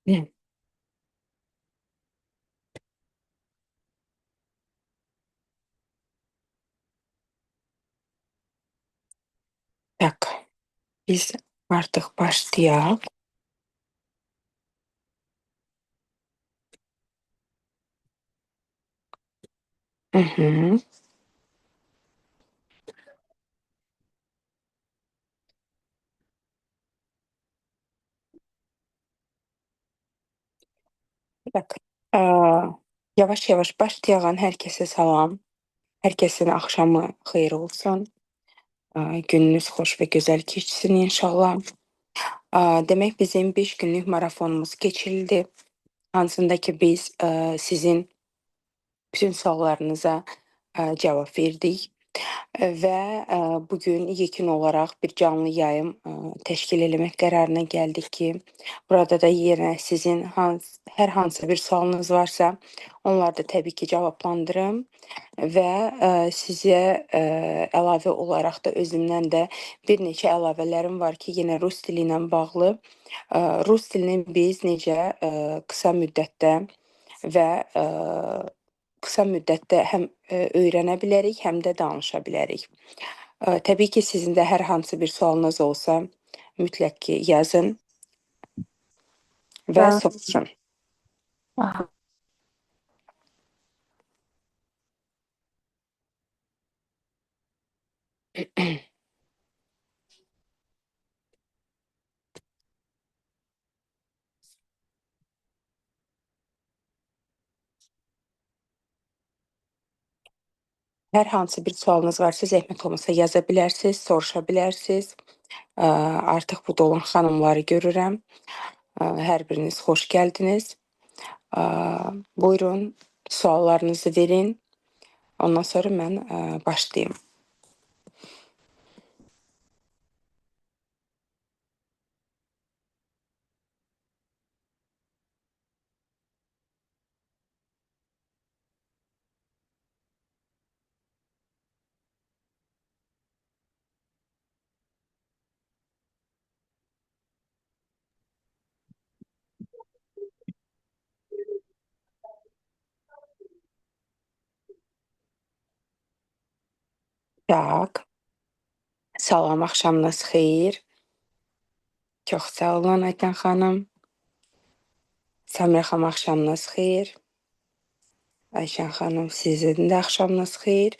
Hı. Tak, biz artıq başlayaq. Hı -hı. Tak. Yavaş-yavaş başlayağın hər kəsə salam. Hər kəsin axşamı xeyir olsun. Gününüz xoş və gözəl keçsin inşallah. Demək bizim 5 günlük marafonumuz keçirildi. Hansında ki biz sizin bütün suallarınıza cavab verdik. Və bugün yekun olaraq bir canlı yayım təşkil eləmək qərarına gəldik ki, burada da yenə sizin hər hansı bir sualınız varsa, onları da təbii ki cavablandırım və sizə əlavə olaraq da özümdən də bir neçə əlavələrim var ki, yenə rus dili ilə bağlı. Rus dilini biz necə qısa müddətdə və qısa müddətdə həm öyrənə bilərik, həm də danışa bilərik. Təbii ki, sizin də hər hansı bir sualınız olsa, mütləq ki yazın və Ben soruşun. Aha. Hər hansı bir sualınız varsa, zəhmət olmasa yaza bilərsiniz, soruşa bilərsiniz. Artıq burada olan xanımları görürəm. Hər biriniz xoş gəldiniz. Buyurun, suallarınızı verin. Ondan sonra mən başlayayım. Tak. Salam, axşamınız xeyir. Çox sağ olun Ayten xanım. Samira xanım, axşamınız xeyir. Ayşən xanım, sizin də axşamınız xeyir.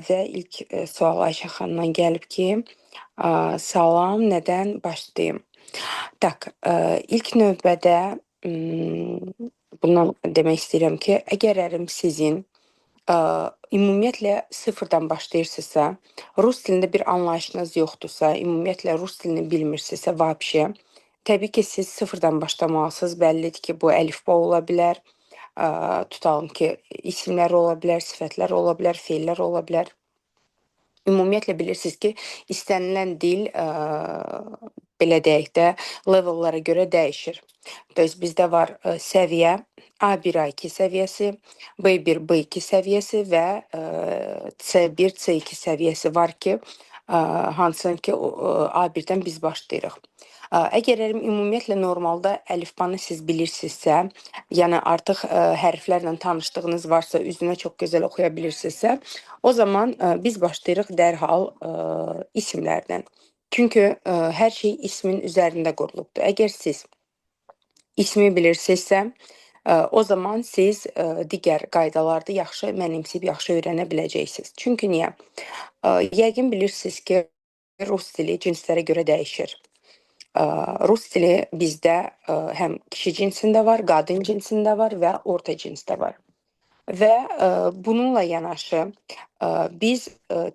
Və ilk sual Ayşən xanımdan gəlib ki, salam, nədən başlayım? Tak, ilk növbədə bundan demək istəyirəm ki, əgərərim sizin ümumiyyətlə sıfırdan başlayırsınızsa, rus dilində bir anlayışınız yoxdursa, ümumiyyətlə rus dilini bilmirsinizsə, vəbşə, təbii ki, siz sıfırdan başlamalısınız. Bəllidir ki, bu əlifba ola bilər, tutalım ki, isimlər ola bilər, sifətlər ola bilər, feillər ola bilər. Ümumiyyətlə bilirsiniz ki, istənilən dil belə deyək də levellara görə dəyişir. Bizdə var səviyyə, A1, A2 səviyyəsi, B1, B2 səviyyəsi və C1, C2 səviyyəsi var ki, hansını ki A1-dən biz başlayırıq. Əgər ümumiyyətlə normalda əlifbanı siz bilirsinizsə, yəni artıq hərflərlə tanışdığınız varsa, üzünə çox gözəl oxuya bilirsinizsə, o zaman biz başlayırıq dərhal isimlərdən. Çünki hər şey ismin üzərində qurulubdur. Əgər siz ismi bilirsinizsə, o zaman siz digər qaydalarda yaxşı mənimsəyib, yaxşı öyrənə biləcəksiniz. Çünki niyə? Yəqin bilirsiniz ki, rus dili cinslərə görə dəyişir. Rus dili bizdə həm kişi cinsində var, qadın cinsində var və orta cinsdə var. Və bununla yanaşı biz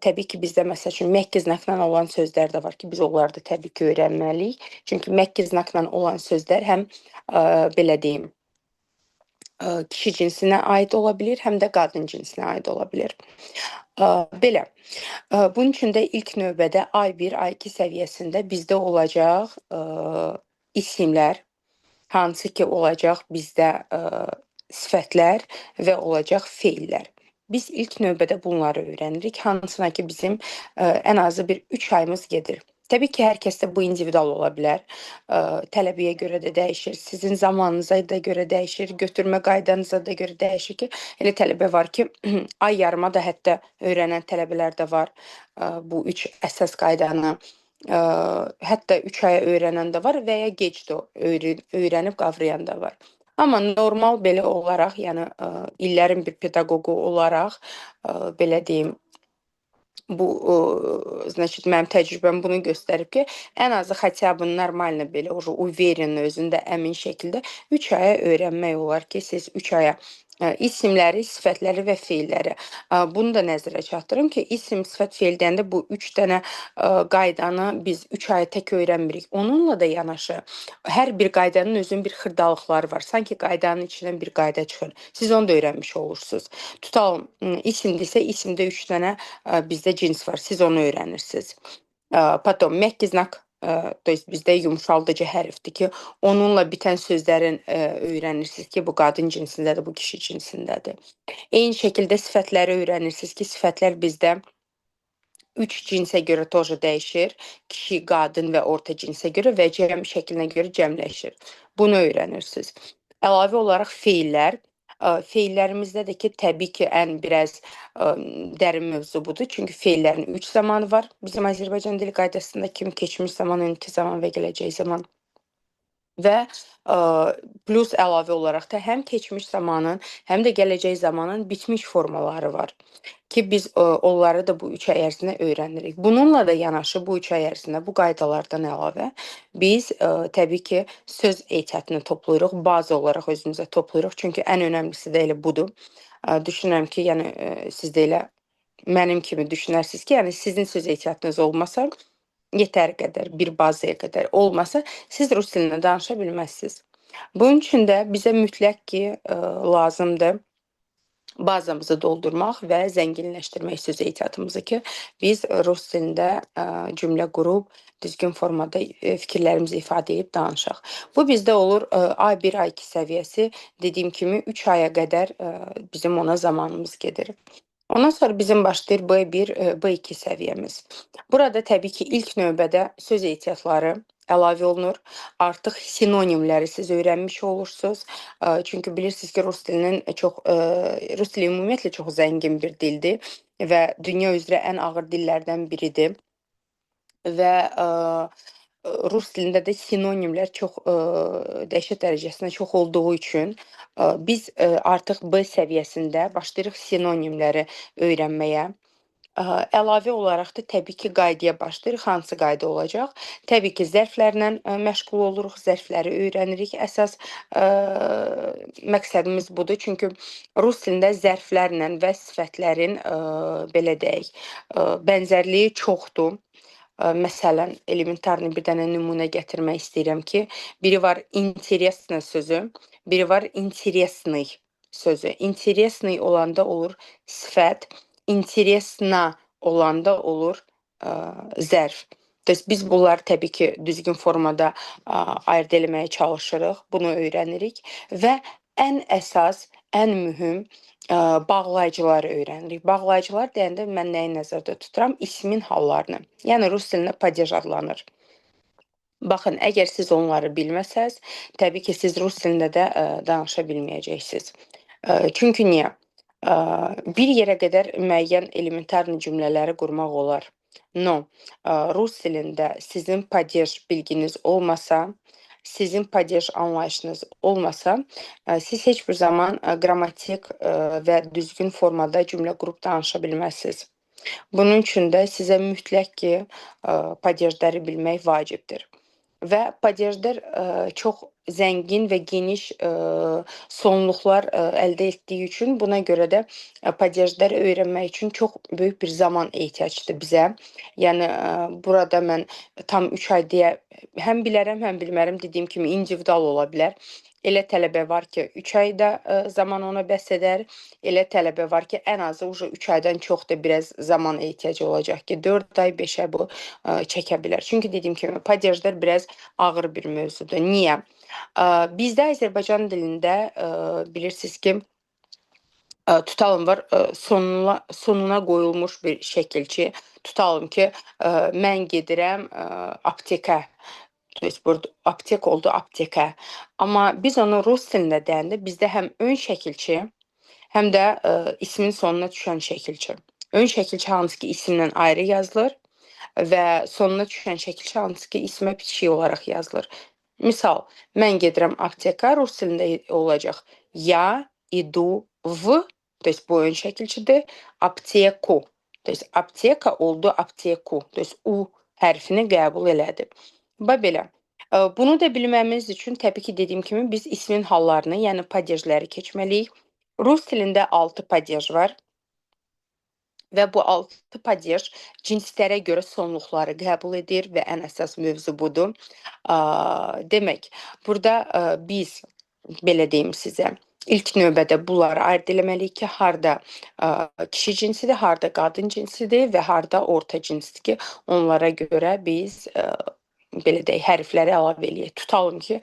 təbii ki, bizdə məsəl üçün məhk znakla olan sözlər də var ki, biz onları da təbii ki, öyrənməliyik. Çünki məhk znakla olan sözlər həm belə deyim, kişi cinsinə aid ola bilir, həm də qadın cinsinə aid ola bilir. Belə. Bunun üçün də ilk növbədə A1, A2 səviyyəsində bizdə olacaq isimlər, hansı ki olacaq bizdə sifətlər və olacaq feillər. Biz ilk növbədə bunları öyrənirik, hansına ki bizim ən azı bir 3 ayımız gedir. Təbii ki, hər kəsdə bu individual ola bilər. Tələbəyə görə də dəyişir, sizin zamanınıza da görə dəyişir, götürmə qaydanıza da görə dəyişir ki, elə tələbə var ki, ay yarıma da hətta öyrənən tələbələr də var. Bu 3 əsas qaydanı. Hətta 3 aya öyrənən də var və ya gec də öyrənib qavrayan da var. Amma normal belə olaraq, yəni illərin bir pedaqoqu olaraq, belə deyim, bu значит mənim təcrübəm bunu göstərib ki, ən azı xətya bu normalni belə uverенно özündə əmin şəkildə 3 aya öyrənmək olar ki, siz 3 aya isimləri, sifətləri və feilləri. Bunu da nəzərə çatdırım ki, isim, sifət, feil deyəndə bu 3 dənə qaydanı biz 3 aya tək öyrənmirik. Onunla da yanaşı hər bir qaydanın özünün bir xırdalıqları var. Sanki qaydanın içindən bir qayda çıxır. Siz onu da öyrənmiş olursunuz. Tutalım, isimdirsə, isimdə 3 dənə bizdə cins var. Siz onu öyrənirsiniz. Потом мягкий знак, то есть bizdə yumşaldıcı hərfdir ki, onunla bitən sözlərin öyrənirsiniz ki, bu qadın cinsindədir, bu kişi cinsindədir. Eyni şəkildə sifətləri öyrənirsiniz ki, sifətlər bizdə 3 cinsə görə тоже dəyişir. Kişi, qadın və orta cinsə görə və cəm şəklinə görə cəmləşir. Bunu öyrənirsiniz. Əlavə olaraq feillər. Feillərimizdə də ki, təbii ki, ən biraz dərin mövzu budur. Çünki feillərin 3 zamanı var. Bizim Azərbaycan dili qaydasında kimi keçmiş zaman, indiki zaman və gələcək zaman. Və plus əlavə olaraq da həm keçmiş zamanın, həm də gələcək zamanın bitmiş formaları var ki, biz onları da bu 3 ay ərzində öyrənirik. Bununla da yanaşı bu 3 ay ərzində bu qaydalardan əlavə biz təbii ki, söz ehtiyatını toplayırıq, bazı olaraq özümüzə toplayırıq. Çünki ən önəmlisi də elə budur. Düşünürəm ki, yəni siz də elə mənim kimi düşünərsiniz ki, yəni sizin söz ehtiyatınız olmasa, yetər qədər, bir bazaya qədər olmasa, siz rus dilində danışa bilməzsiniz. Bunun üçün də bizə mütləq ki, lazımdır bazamızı doldurmaq və zənginləşdirmək söz ehtiyatımızı ki, biz rus dilində cümlə qurub, düzgün formada fikirlərimizi ifadə edib danışaq. Bu bizdə olur A1, A2 səviyyəsi, dediyim kimi 3 aya qədər bizim ona zamanımız gedir. Ondan sonra bizim başlayır B1, B2 səviyyəmiz. Burada təbii ki, ilk növbədə söz ehtiyatları əlavə olunur. Artıq sinonimləri siz öyrənmiş olursunuz. Çünki bilirsiniz ki, rus dilinin rus dili ümumiyyətlə çox zəngin bir dildir və dünya üzrə ən ağır dillərdən biridir. Və rus dilində də sinonimlər çox dəhşət dərəcəsində çox olduğu üçün biz artıq B səviyyəsində başlayırıq sinonimləri öyrənməyə. Əlavə olaraq da təbii ki, qaydaya başlayırıq. Hansı qayda olacaq? Təbii ki, zərflərlə məşğul oluruq, zərfləri öyrənirik. Əsas məqsədimiz budur. Çünki rus dilində zərflərlə və sifətlərin belə deyək, bənzərliyi çoxdur. Məsələn, elementarlı bir dənə nümunə gətirmək istəyirəm ki, biri var интересно sözü, biri var интересный sözü. Интересный olanda olur sifət, интересно olanda olur zərf. Biz bunları təbii ki, düzgün formada ayırd eləməyə çalışırıq, bunu öyrənirik və ən əsas, ən mühüm bağlayıcıları öyrənirik. Bağlayıcılar deyəndə mən nəyi nəzərdə tuturam? İsmin hallarını. Yəni rus dilində падеж adlanır. Baxın, əgər siz onları bilməsəz, təbii ki, siz rus dilində də danışa bilməyəcəksiniz. Çünki niyə? Bir yerə qədər müəyyən elementarlı cümlələri qurmaq olar. No, rus dilində sizin падеж bilginiz olmasa, sizin падеж anlayışınız olmasa, siz heç bir zaman qrammatik və düzgün formada cümlə qurub danışa bilməzsiniz. Bunun üçün də sizə mütləq ki, падежləri bilmək vacibdir. Və падежlər çox zəngin və geniş sonluqlar əldə etdiyi üçün buna görə də падежləri öyrənmək üçün çox böyük bir zaman ehtiyacdır bizə. Yəni burada mən tam 3 ay deyə həm bilərəm, həm bilmərəm, dediyim kimi individual ola bilər. Elə tələbə var ki, 3 ayda zaman ona bəs edər. Elə tələbə var ki, ən azı 3 aydan çox da biraz zaman ehtiyacı olacaq ki, 4 ay, 5 ay bu çəkə bilər. Çünki dediyim kimi, падежlər biraz ağır bir mövzudur. Niyə? Bizdə Azərbaycan dilində bilirsiniz ki, Tutalım var, sonuna qoyulmuş bir şəkil ki, tutalım ki, mən gedirəm aptekə. To есть burada aptek oldu aptekə. Amma biz onu rus dilində deyəndə bizdə həm ön şəkilçi, həm də ismin sonuna düşən şəkilçi. Ön şəkilçi hansı ki isimlə ayrı yazılır və sonuna düşən şəkilçi hansı ki ismə bitişik olaraq yazılır. Misal, mən gedirəm aptekə, rus dilində olacaq. Я иду в, то есть bu ön şəkilçidir, apteku. То есть apteka oldu apteku. To есть u hərfini qəbul elədi. Belə. Bunu da bilməmiz üçün təbii ki dediyim kimi biz ismin hallarını, yəni padejləri keçməliyik. Rus dilində 6 padej var və bu 6 padej cinslərə görə sonluqları qəbul edir və ən əsas mövzu budur. Demək, burada biz belə deyim sizə, ilk növbədə bunları ayırd eləməliyik ki, harda kişi cinsidir, harda qadın cinsidir və harda orta cinsdir ki, onlara görə biz belə deyək, hərfləri əlavə eləyək. Tutalım ki,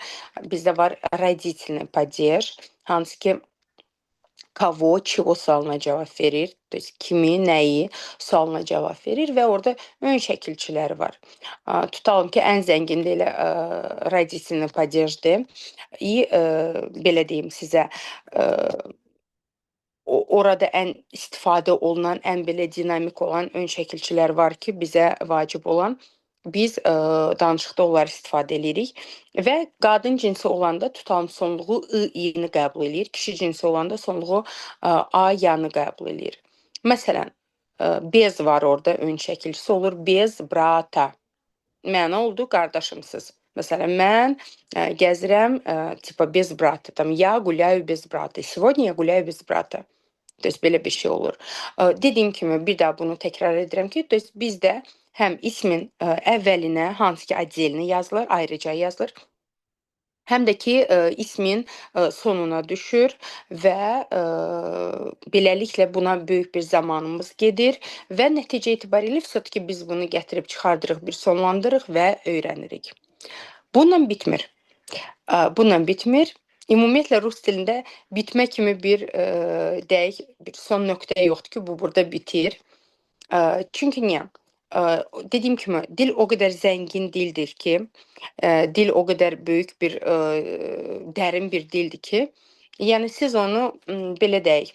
bizdə var родительный падеж, hansı ki kavo, çivo sualına cavab verir. To есть kimi, nəyi sualına cavab verir və orada ön şəkilçiləri var. Tutalım ki, ən zəngin də elə родительный падежdir. Belə deyim sizə, orada ən istifadə olunan, ən belə dinamik olan ön şəkilçilər var ki, bizə vacib olan. Biz danışıqda onları istifadə edirik və qadın cinsi olanda tutalım sonluğu i-ni qəbul edir, kişi cinsi olanda sonluğu a-yanı qəbul edir. Məsələn, bez var orada, ön şəkilçisi olur, bez brata. Məna oldu qardaşımsız. Məsələn, mən gəzirəm, tipa без брата, там, я гуляю без брата. Сегодня я гуляю без брата. То есть belə bir şey olur. Dediyim kimi bir daha bunu təkrar edirəm ki, to есть bizdə həm ismin əvvəlinə hansı ki отдельно yazılır, ayrıca yazılır. Həm də ki ismin sonuna düşür və beləliklə buna böyük bir zamanımız gedir və nəticə etibarilə все-таки biz bunu gətirib çıxardırıq, bir sonlandırırıq və öyrənirik. Bununla bitmir. Bununla bitmir. Ümumiyyətlə rus dilində bitmə kimi bir deyək, bir son nöqtə yoxdur ki, bu burada bitir. Çünki niyə? Dediyim kimi, dil o qədər zəngin dildir ki, dil o qədər böyük bir, dərin bir dildir ki, yəni siz onu belə deyək,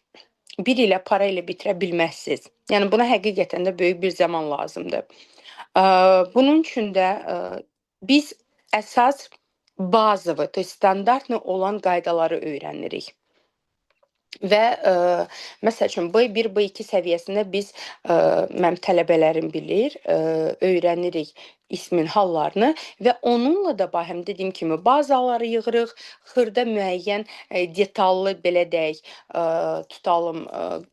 bir ilə, para ilə bitirə bilməzsiniz. Yəni buna həqiqətən də böyük bir zaman lazımdır. Bunun üçün də biz əsas bazıvı, to есть standartlı olan qaydaları öyrənirik. Və məsəl üçün B1, B2 səviyyəsində biz mənim tələbələrim bilir, öyrənirik ismin hallarını və onunla da həm dediyim kimi bazaları yığırıq, xırda müəyyən detallı belə deyək, tutalım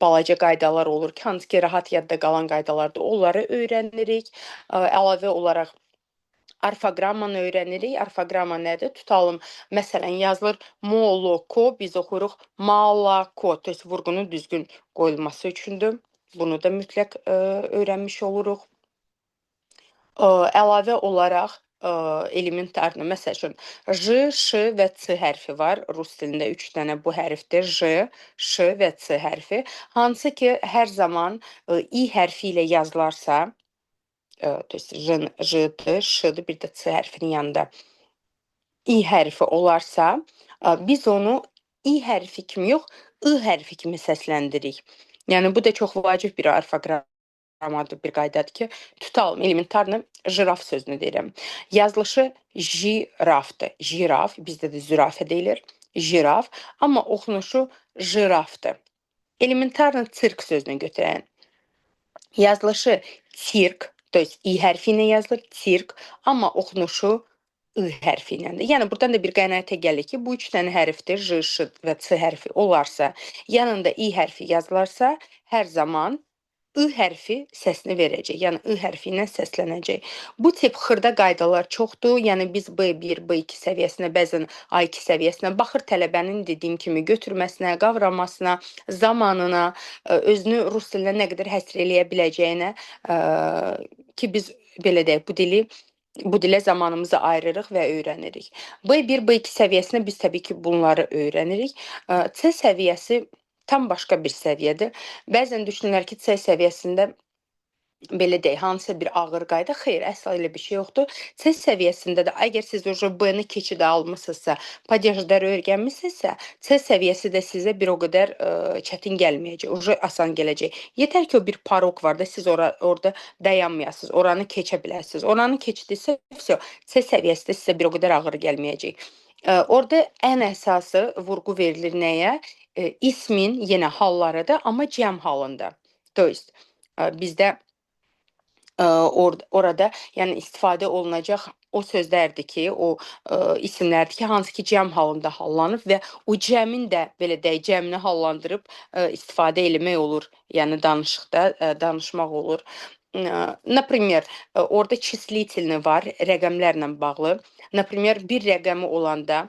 balaca qaydalar olur ki, hansı ki rahat yadda qalan qaydalardır, onları öyrənirik. Əlavə olaraq orfoqrammanı öyrənirik. Orfoqramma nədir? Tutalım, məsələn, yazılır moloko, biz oxuruq malako, to есть vurğunun düzgün qoyulması üçündür. Bunu da mütləq öyrənmiş oluruq. Əlavə olaraq elementarlı, məsəl üçün, j, ş və c hərfi var. Rus dilində 3 dənə bu hərfdir. J, ş və c hərfi. Hansı ki, hər zaman i hərfi ilə yazılarsa, то есть J-dır, Ş-dır, bir də C hərfinin yanında i hərfi olarsa, biz onu i hərfi kimi yox, I hərfi kimi səsləndirik. Yəni bu da çox vacib bir orfoqrammadır, bir qaydadır ki, tutalım elementarlı jiraf sözünü deyirəm. Yazılışı jirafdır. Jiraf, bizdə də zürafə deyilir. Jiraf, amma oxunuşu jirafdır. Elementarlı sirk sözünü götürən. Yazılışı sirk, to есть i hərfi ilə yazılır, sirk, amma oxunuşu I hərfi iləndir. Yəni buradan da bir qənaətə gəlir ki, bu 3 dənə hərfdir, J, Ş və C hərfi olarsa, yanında i hərfi yazılarsa, hər zaman I hərfi səsini verəcək. Yəni I hərfi ilə səslənəcək. Bu tip xırda qaydalar çoxdur. Yəni biz B1, B2 səviyyəsinə, bəzən A2 səviyyəsinə baxır tələbənin dediyim kimi götürməsinə, qavramasına, zamanına, özünü rus dilinə nə qədər həsr eləyə biləcəyinə ki, biz belə deyək, bu dilə zamanımızı ayırırıq və öyrənirik. B1, B2 səviyyəsində biz təbii ki, bunları öyrənirik. C səviyyəsi tam başqa bir səviyyədir. Bəzən düşünürlər ki, C səviyyəsində belə deyək, hansısa bir ağır qayda, xeyr, əsla elə bir şey yoxdur. C səviyyəsində də əgər siz B-ni keçid almısınızsa, padejləri öyrənmisinizsə, C səviyyəsi də sizə bir o qədər çətin gəlməyəcək, asan gələcək. Yetər ki, o bir parok var da, siz orada dayanmayasınız, oranı keçə biləsiniz. Oranı keçdinizsə, C səviyyəsi də sizə bir o qədər ağır gəlməyəcək. Orada ən əsası vurğu verilir nəyə? İsmin yenə hallarıdır, amma cəm halında. To есть, bizdə orada yəni istifadə olunacaq o sözlərdir ki, o isimlərdir ki, hansı ki, cəm halında hallanıb və o cəmin də belə deyək, cəmini hallandırıb istifadə eləmək olur. Yəni danışıqda danışmaq olur. Например, orada числительный var, rəqəmlərlə bağlı. Например, bir rəqəmi olanda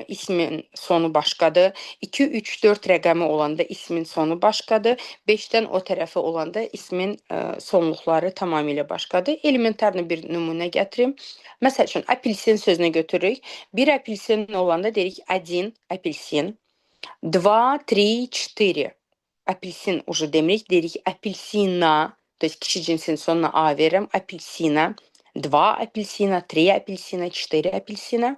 ismin sonu başqadır. 2, 3, 4 rəqəmi olanda ismin sonu başqadır. 5-dən o tərəfə olanda ismin sonluqları tamamilə başqadır. Elementarlı bir nümunə gətirim. Məsəl üçün, apelsin sözünü götürürük. Bir apelsin olanda deyirik 1 apelsin, 2, 3, 4. Apelsin уже demirik, deyirik apelsina. То есть kişi cinsin sonuna A verirəm. Apelsina. 2 apelsina, 3 apelsina, 4 apelsina.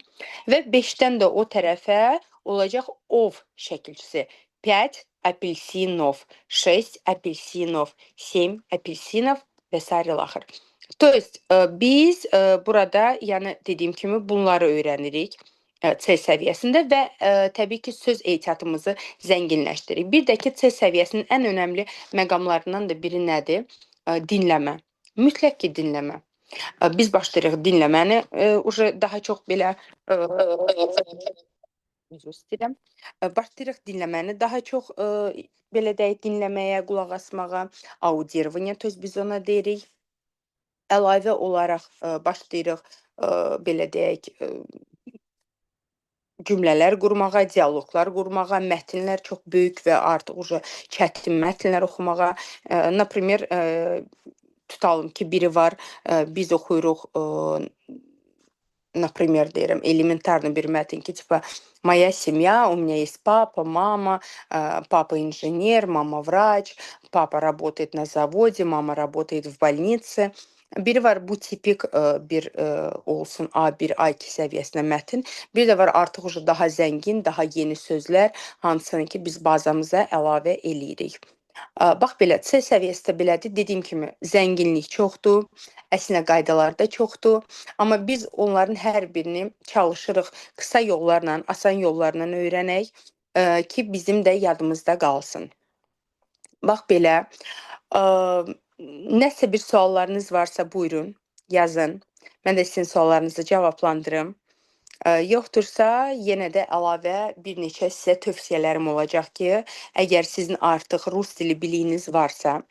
Və 5-dən də o tərəfə olacaq ov şəkilçisi. 5 apelsinov, 6 apelsinov, 7 apelsinov və s. axır. To есть biz burada, yəni dediyim kimi bunları öyrənirik C səviyyəsində və təbii ki, söz ehtiyatımızı zənginləşdiririk. Bir də ki, C səviyyəsinin ən önəmli məqamlarından da biri nədir? Dinləmə. Mütləq ki, dinləmə. Biz başlayırıq dinləməni, daha çox belə üzr istəyirəm. Başlayırıq dinləməni, daha çox belə deyək, dinləməyə, qulaq asmağa, audirovание, to есть biz ona deyirik. Əlavə olaraq başlayırıq belə deyək, cümlələr qurmağa, dialoqlar qurmağa, mətnlər çox böyük və artıq çətin mətnlər oxumağa. Например, tutalım ki, biri var, biz oxuyuruq, например, deyirəm, elementarlı bir mətn ki, tipa моя семья, у меня есть папа, мама, папа инженер, мама врач, папа работает на заводе, мама работает в больнице. Biri var bu tipik bir olsun A1, A2 səviyyəsində mətn. Bir də var artıq daha zəngin, daha yeni sözlər, hansını ki biz bazamıza əlavə eləyirik. Bax belə, C səviyyəsi də belədir. Dediyim kimi, zənginlik çoxdur, əslinə qaydalar da çoxdur. Amma biz onların hər birini çalışırıq qısa yollarla, asan yollarla öyrənək ki, bizim də yadımızda qalsın. Bax belə, nəsə bir suallarınız varsa buyurun, yazın. Mən də sizin suallarınızı cavablandırım. Yoxdursa, yenə də əlavə bir neçə sizə tövsiyələrim olacaq ki, əgər sizin artıq rus dili biliyiniz varsa,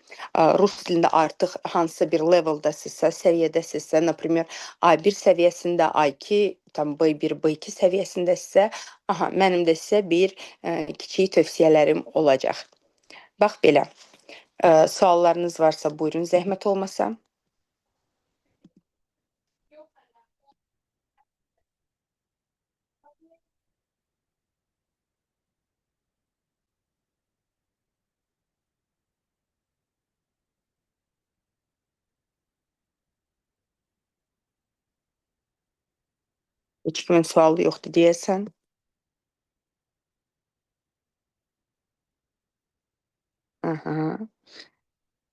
rus dilində artıq hansısa bir leveldasınızsa, səviyyədəsinizsə, например, A1 səviyyəsində, A2, tam B1, B2 səviyyəsindəsinizsə, mənim də sizə bir kiçik tövsiyələrim olacaq. Bax belə, suallarınız varsa buyurun, zəhmət olmasa. Heç kimin sualı yoxdur deyəsən.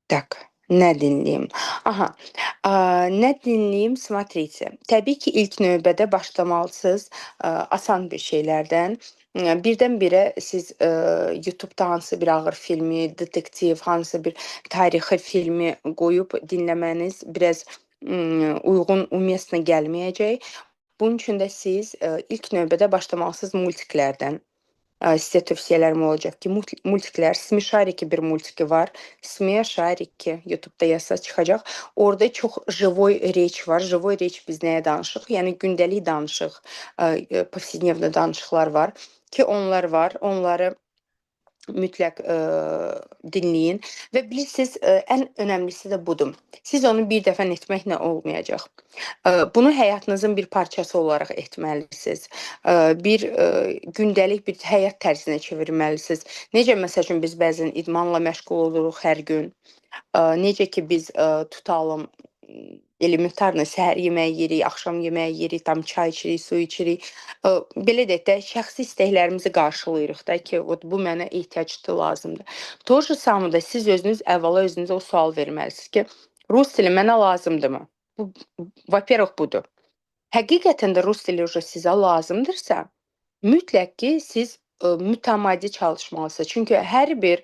Так, nə dinləyim? Nə dinləyim? Смотрите. Təbii ki, ilk növbədə başlamalısınız asan bir şeylərdən. Birdən-birə siz YouTube-da hansısa bir ağır filmi, detektiv, hansısa bir tarixi filmi qoyub dinləməniz biraz uyğun, ümumiyyətlə gəlməyəcək. Bunun üçün də siz ilk növbədə başlamalısınız multiklərdən. Sizə tövsiyələrim olacaq ki, multiklər, Smешарики bir multiki var. Smешарики YouTube-da yazsa çıxacaq. Orada çox живой reç var. Живой reç biz nəyə danışıq? Yəni gündəlik danışıq, повседневно danışıqlar var ki, onlar var. Onları mütləq dinləyin və bilirsiniz, ən önəmlisi də budur. Siz onu bir dəfə etməklə olmayacaq. Bunu həyatınızın bir parçası olaraq etməlisiniz. Bir gündəlik bir həyat tərzinə çevirməlisiniz. Necə məsəl üçün biz bəzən idmanla məşğul oluruq hər gün. Necə ki biz tutalım elementarlı səhər yeməyi yeyirik, axşam yeməyi yeyirik, tam çay içirik, su içirik. Belə deyək də, şəxsi istəklərimizi qarşılayırıq da ki, bu mənə ehtiyacdır, lazımdır. To же самое da siz özünüz əvvəla özünüzə o sual verməlisiniz ki, rus dili mənə lazımdırmı? Bu, va-первых, budur. Həqiqətən də rus dili sizə lazımdırsa, mütləq ki, siz mütəmadi çalışmalısınız. Çünki hər bir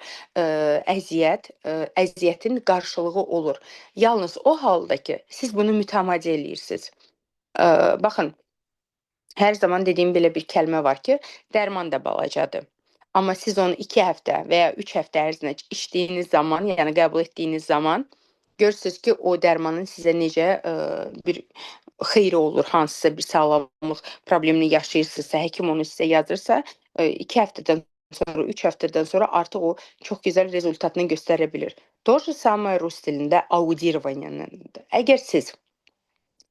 əziyyətin qarşılığı olur. Yalnız o halda ki, siz bunu mütəmadi eləyirsiniz. Baxın, hər zaman dediyim belə bir kəlmə var ki, dərman da balacadır. Amma siz onu 2 həftə və ya 3 həftə ərzində içdiyiniz zaman, yəni qəbul etdiyiniz zaman görürsünüz ki, o dərmanın sizə necə bir xeyri olur, hansısa bir sağlamlıq problemini yaşayırsınızsa, həkim onu sizə yazırsa, 2 həftədən sonra, 3 həftədən sonra artıq o çox gözəl rezultatını göstərə bilir. То же самое rus dilində audirovaniyanındır. Əgər siz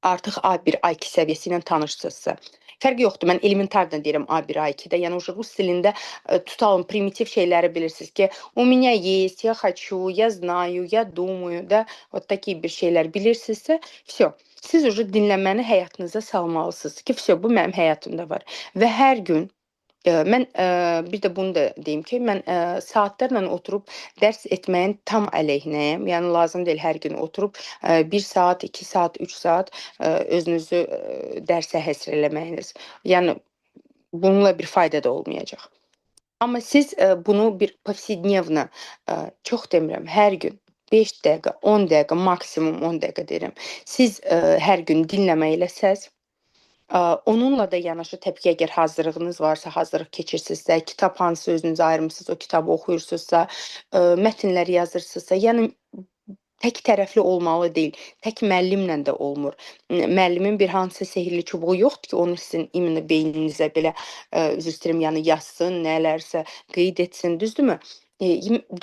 artıq A1, A2 səviyyəsi ilə tanışsınızsa, fərqi yoxdur, mən elementardan deyirəm A1, A2-də, yəni rus dilində tutalım, primitiv şeyləri bilirsiniz ki, у меня есть, я хочу, я знаю, я думаю, da, вот такие bir şeylər bilirsinizsə, все. Siz уже dinləməni həyatınıza salmalısınız ki, все, bu mənim həyatımda var. Və hər gün mən bir də bunu da deyim ki, mən saatlarla oturub dərs etməyin tam əleyhinəyəm. Yəni lazım deyil hər gün oturub 1 saat, 2 saat, 3 saat özünüzü dərsə həsr eləməyiniz. Yəni bununla bir fayda da olmayacaq. Amma siz bunu bir повседневно, çox demirəm, hər gün 5 dəqiqə, 10 dəqiqə, maksimum 10 dəqiqə deyirəm. Siz hər gün dinləmə eləsəz, onunla da yanaşı təbii ki, əgər hazırlığınız varsa, hazırlıq keçirsinizsə, kitab hansı özünüzə ayırmısınız, o kitabı oxuyursunuzsa, mətnlər yazırsınızsa, yəni tək tərəfli olmalı deyil. Tək müəllimlə də olmur. Müəllimin bir hansısa sehirli çubuğu yoxdur ki, onu sizin imенно beyninizə belə üzr istəyirəm, yəni yazsın, nələrsə qeyd etsin, düzdürmü?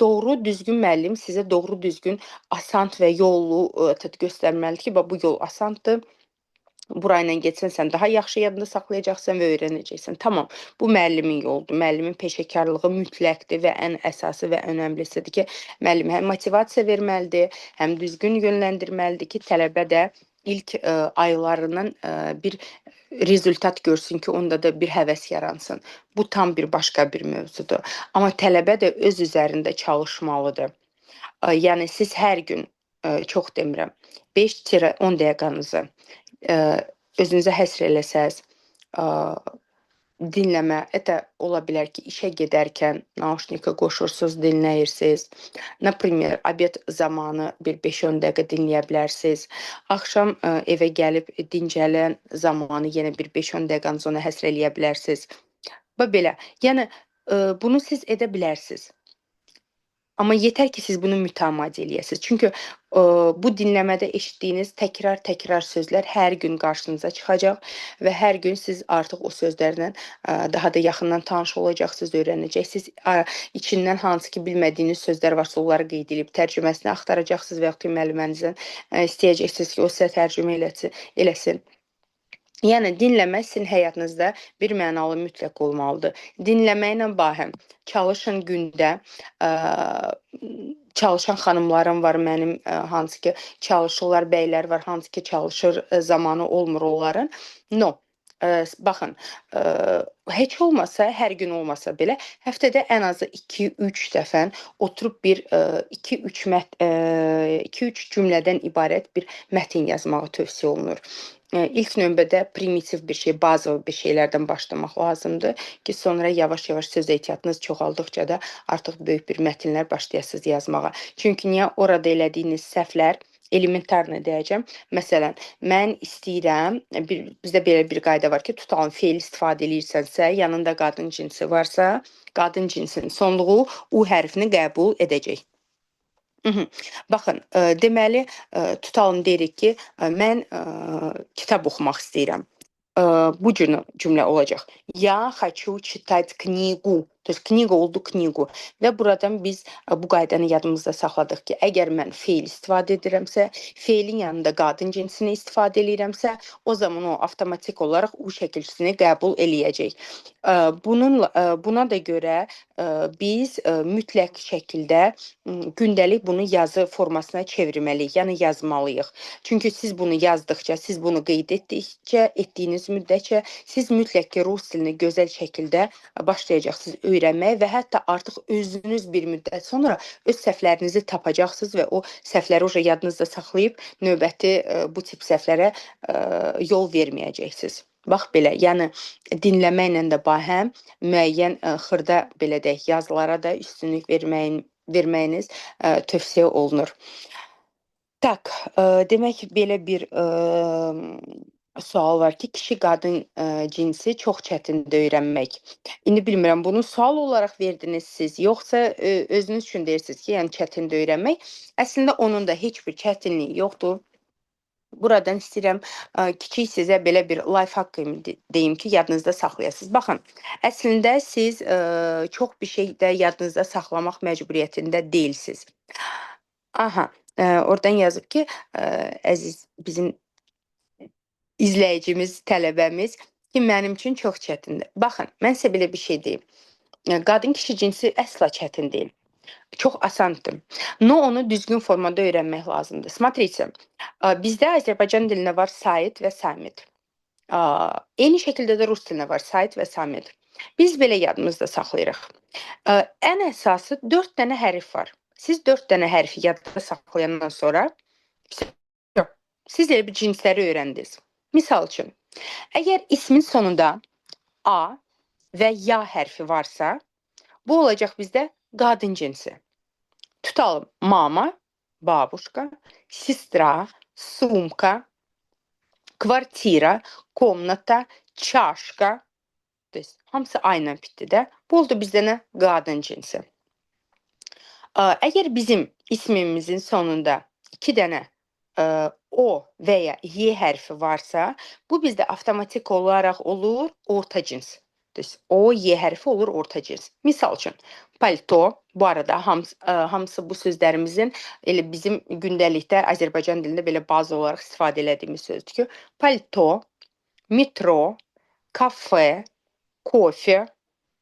Doğru, düzgün müəllim sizə doğru, düzgün, asant və yolu göstərməlidir ki, bu yol asantdır. Burayla getsən sən daha yaxşı yadında saxlayacaqsan və öyrənəcəksən. Tamam, bu müəllimin yoludur. Müəllimin peşəkarlığı mütləqdir və ən əsası və önəmlisidir ki, müəllim həm motivasiya verməlidir, həm düzgün yönləndirməlidir ki, tələbə də ilk aylarından bir rezultat görsün ki, onda da bir həvəs yaransın. Bu tam bir başqa bir mövzudur. Amma tələbə də öz üzərində çalışmalıdır. Yəni siz hər gün, çox demirəm, 5-10 dəqiqənizə özünüzə həsr eləsəz, dinləmə, ola bilər ki, işə gedərkən naushnika qoşursunuz, dinləyirsiniz. Например, obed zamanı bir 5-10 dəqiqə dinləyə bilərsiniz. Axşam evə gəlib dincələn zamanı yenə bir 5-10 dəqiqənizi ona həsr eləyə bilərsiniz. Və belə, yəni bunu siz edə bilərsiniz. Amma yetər ki, siz bunu mütəmadi eləyəsiniz. Çünki bu dinləmədə eşitdiyiniz təkrar sözlər hər gün qarşınıza çıxacaq və hər gün siz artıq o sözlərlə daha da yaxından tanış olacaqsınız, öyrənəcəksiniz. İçindən hansı ki, bilmədiyiniz sözlər varsa, onları qeyd edib tərcüməsini axtaracaqsınız və yaxud ki, müəllimənizdən istəyəcəksiniz ki, o sizə tərcümə eləsin. Yəni dinləmə sizin həyatınızda bir mənalı mütləq olmalıdır. Dinləməklə bahəm. Çalışın gündə, çalışan xanımlarım var mənim, hansı ki çalışırlar, bəylər var, hansı ki çalışır, zamanı olmur onların. No. Baxın, heç olmasa, hər gün olmasa belə, həftədə ən azı 2-3 dəfə oturub bir 2-3 cümlədən ibarət bir mətn yazmağı tövsiyə olunur. İlk növbədə primitiv bir şey, bazı bir şeylərdən başlamaq lazımdır ki, sonra yavaş-yavaş söz ehtiyatınız çoxaldıqca da artıq böyük bir mətnlər başlayasınız yazmağa. Çünki niyə orada elədiyiniz səhvlər elementarını deyəcəm. Məsələn, mən istəyirəm, bizdə belə bir qayda var ki, tutalım feil istifadə edirsənsə, yanında qadın cinsi varsa, qadın cinsinin sonluğu U hərfini qəbul edəcək. Baxın, deməli, tutalım deyirik ki, mən kitab oxumaq istəyirəm. Bu cür cümlə olacaq. Я хочу читать книгу. То есть kniga oldu knigu. Və buradan biz bu qaydanı yadımızda saxladıq ki, əgər mən feil istifadə edirəmsə, feilin yanında qadın cinsini istifadə edirəmsə, o zaman o avtomatik olaraq u şəkilçisini qəbul eləyəcək. Buna da görə biz mütləq şəkildə gündəlik bunu yazı formasına çevirməliyik, yəni yazmalıyıq. Çünki siz bunu yazdıqca, siz bunu qeyd etdikcə, etdiyiniz müddətcə siz mütləq ki, rus dilini gözəl şəkildə başlayacaqsınız öyrənməyə və hətta artıq özünüz bir müddət sonra öz səhvlərinizi tapacaqsınız və o səhvləri yadınızda saxlayıb növbəti bu tip səhvlərə yol verməyəcəksiniz. Bax belə, yəni dinləməklə də bahəm müəyyən xırda belə deyək yazılara da üstünlük verməyiniz tövsiyə olunur. Tak, demək belə bir sual var ki, kişi-qadın cinsi çox çətindir öyrənmək. İndi bilmirəm, bunu sual olaraq verdiniz siz, yoxsa özünüz üçün deyirsiniz ki, yəni çətindir öyrənmək. Əslində onun da heç bir çətinliyi yoxdur. Buradan istəyirəm kiçik sizə belə bir life hack deyim ki, yadınızda saxlayasınız. Baxın, əslində siz çox bir şey də yadınızda saxlamaq məcburiyyətində deyilsiniz. Aha, oradan yazıb ki, əziz bizim izləyicimiz, tələbəmiz ki, mənim üçün çox çətindir. Baxın, mən sizə belə bir şey deyim. Qadın-kişi cinsi əsla çətin deyil. Çox asandır. No, onu düzgün formada öyrənmək lazımdır. Смотрите, bizdə Azərbaycan dilində var sait və samit. Eyni şəkildə də rus dilində var sait və samit. Biz belə yadımızda saxlayırıq. Ən əsası 4 dənə hərf var. Siz 4 dənə hərfi yadda saxlayandan sonra siz elə bir cinsləri öyrəndiniz. Misal üçün, əgər ismin sonunda A və ya hərfi varsa, bu olacaq bizdə qadın cinsi. Tutalım, mama, babuşka, sestra, sumka, kvartira, komnata, çaşka. Hamısı aynı bitdi də. Bu oldu bizdə nə? Qadın cinsi. Əgər bizim ismimizin sonunda 2 dənə o və ya y hərfi varsa, bu bizdə avtomatik olaraq olur orta cins. O, y hərfi olur orta cins. Misal üçün, palto, bu arada hamısı bu sözlərimizin elə bizim gündəlikdə Azərbaycan dilində belə bazı olaraq istifadə elədiyimiz sözdür ki, palto, metro, kafe, kofe,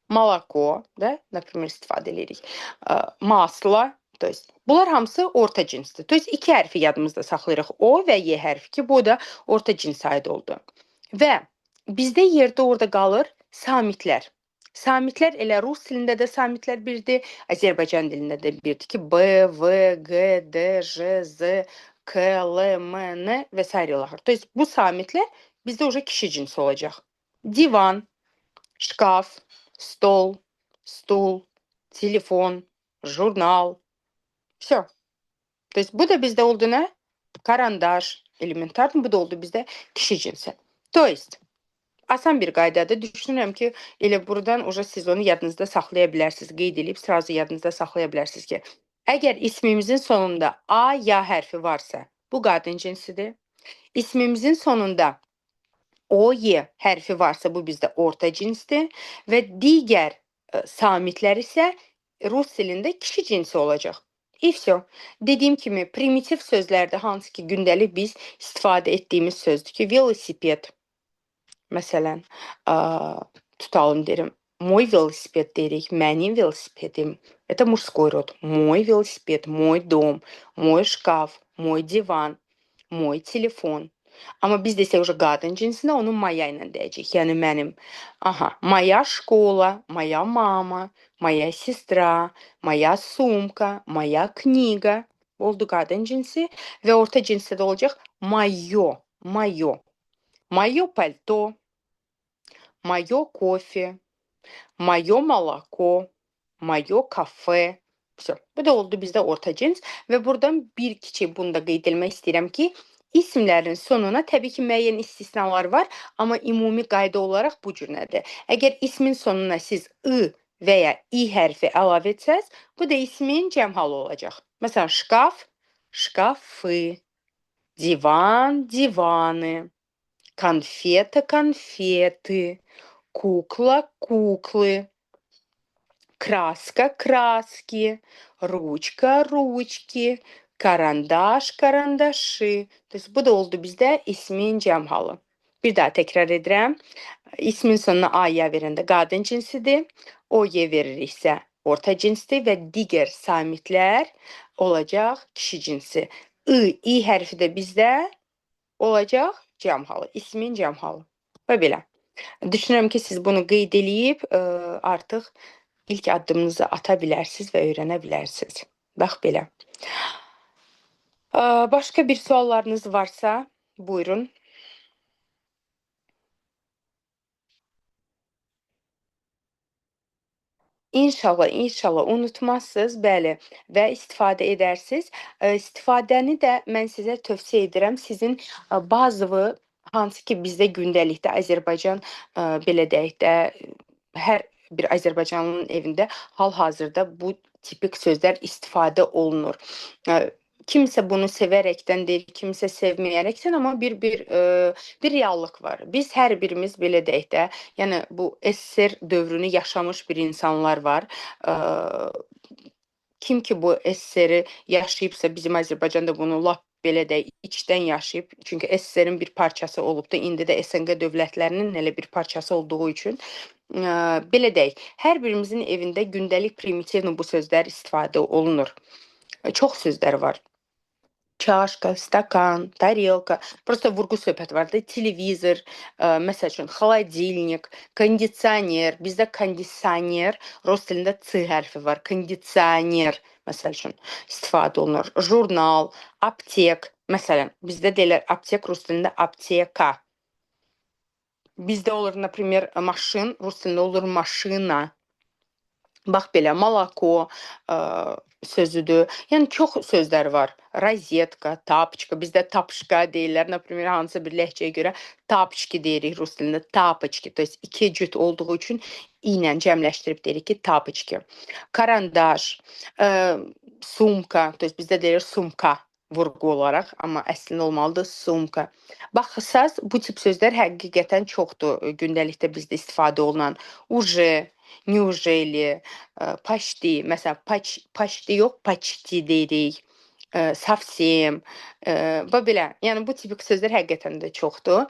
молоко, da, например, istifadə edirik. Masla, то есть bunlar hamısı orta cinsdir. To есть 2 hərfi yadımızda saxlayırıq. O və y hərfi ki, bu da orta cinsə aid oldu. Və bizdə yerdə orada qalır samitlər. Samitlər elə rus dilində də samitlər birdir, Azərbaycan dilində də birdir ki, B, V, G, D, J, Z, K, L, M, N və s. To есть bu samitlər bizdə kişi cinsi olacaq. Divan, şkaf, stol, stul, telefon, jurnal. Все. То есть bu da bizdə oldu nə? Karandaş, elementardır. Bu da oldu bizdə kişi cinsi. To есть asan bir qaydadır. Düşünürəm ki, elə buradan siz onu yadınızda saxlaya bilərsiniz. Qeyd edib sırası yadınızda saxlaya bilərsiniz ki, əgər ismimizin sonunda A, ya hərfi varsa, bu qadın cinsidir. İsmimizin sonunda O, y hərfi varsa, bu bizdə orta cinsdir və digər samitlər isə rus dilində kişi cinsi olacaq. И все. Dediyim kimi, primitiv sözlərdə hansı ki, gündəlik biz istifadə etdiyimiz sözdür ki, velosiped. Məsələn, tutalım derim, mой велосипед deyirik, mənim velosipedim. Это мужской род. Мой велосипед, мой дом, мой шкаf, мой диван, mой telefon. Amma biz desək qadın cinsinə onu maya ilə deyəcək. Yəni mənim. Aha, моя школа, моя мама, моя сестра, моя сумка, моя книга. Oldu qadın cinsi və orta cinsdə də olacaq моё, моё. Моё пальто, моё кофе, моё молоко, моё кафе. Все. Bu da oldu bizdə orta cins və buradan bir kiçik bunu da qeyd etmək istəyirəm ki, isimlərin sonuna təbii ki, müəyyən istisnalar var, amma ümumi qayda olaraq bu cür nədir? Əgər ismin sonuna siz I və ya İ hərfi əlavə etsəz, bu da ismin cəm halı olacaq. Məsələn, şkaf, şkafı, divan, divanı, конфета, конфеты, кукла, куклы. Краска, краски, rучка, rучки, karandaş, karandaşı. Bu da oldu bizdə ismin cəm halı. Bir daha təkrar edirəm. İsmin sonuna a-ya verəndə qadın cinsidir. O-ye veririksə orta cinsdir və digər samitlər olacaq kişi cinsi. I hərfi də bizdə olacaq cəm halı. İsmin cəm halı. Və belə. Düşünürəm ki, siz bunu qeyd eləyib artıq ilk addımınızı ata bilərsiniz və öyrənə bilərsiniz. Bax belə. Başqa bir suallarınız varsa, buyurun. İnşallah unutmazsınız, bəli, və istifadə edərsiniz. İstifadəni də mən sizə tövsiyə edirəm. Sizin bazı hansı ki bizdə gündəlikdə Azərbaycan belə deyək də hər bir Azərbaycanlının evində hal-hazırda bu tipik sözlər istifadə olunur. Kimsə bunu sevərəkdən deyir, kimsə sevməyərəkdən, amma bir reallıq var. Biz hər birimiz belə deyək də, yəni bu SSR dövrünü yaşamış bir insanlar var. Kim ki bu SSR-i yaşayıbsa, bizim Azərbaycanda bunu lap belə deyək, içdən yaşayıb. Çünki SSR-in bir parçası olub da, indi də SNQ dövlətlərinin elə bir parçası olduğu üçün belə deyək, hər birimizin evində gündəlik primitivlə bu sözlər istifadə olunur. Çox sözlər var. Çaşka, stakan, tarelka. Просто vurğu söhbət var da. Televizor, məsəl üçün, xaladilnik, kondisioner. Bizdə kondisioner, rus dilində C hərfi var. Kondisioner, məsəl üçün, istifadə olunur. Jurnal, aptek. Məsələn, bizdə deyirlər aptek, rus dilində apteka. Bizdə olur, например, maşın, rus dilində olur maşına. Bax belə, malako sözüdür. Yəni, çox sözlər var. Rozetka, tapçka, bizdə tapşka deyirlər. Например, hansısa bir ləhcəyə görə tapçki deyirik rus dilində, tapıçki. To есть, iki cüt olduğu üçün i ilə cəmləşdirib deyirik ki, tapıçki. Karandaş, sumka, to есть, bizdə deyilir sumka vurğu olaraq, amma əslində olmalıdır sumka. Baxırsaz, bu tip sözlər həqiqətən çoxdur gündəlikdə bizdə istifadə olunan. Uje, неужели, почти, məsələn, почти yox, почти deyirik, совсем, və belə. Yəni, bu tipik sözlər həqiqətən də çoxdur.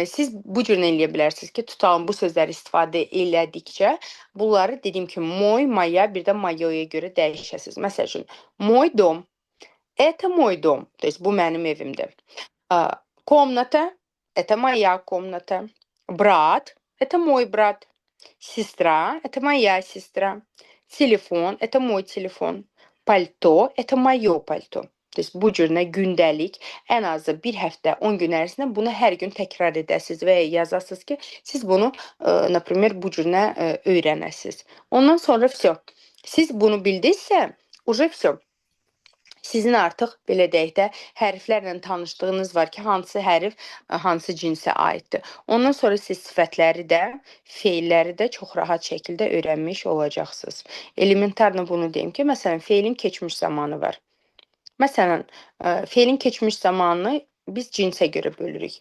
Siz bu cür eləyə bilərsiniz ki, tutalım bu sözləri istifadə elədikcə, bunları dediyim ki, moy, maya, bir də mayoya görə dəyişəsiniz. Məsəl üçün, mой дом, это мой дом, то есть, bu mənim evimdir. Комната, это моя комната. Брат, это мой брат. Сестра – это моя сестра. Телефon – это mой telefon. Palto – это moje palto. Bu cür gündəlik ən azı bir həftə, 10 gün ərzində bunu hər gün təkrar edəsiniz və yazasınız ki, siz bunu, например, bu cür öyrənəsiniz. Ondan sonra все. Siz bunu bildinizsə, уже все. Sizin artıq, belə deyək də, hərflərlə tanışdığınız var ki, hansı hərf hansı cinsə aiddir. Ondan sonra siz sifətləri də, feilləri də çox rahat şəkildə öyrənmiş olacaqsınız. Elementarla bunu deyim ki, məsələn, feilin keçmiş zamanı var. Məsələn, feilin keçmiş zamanını biz cinsə görə bölürük.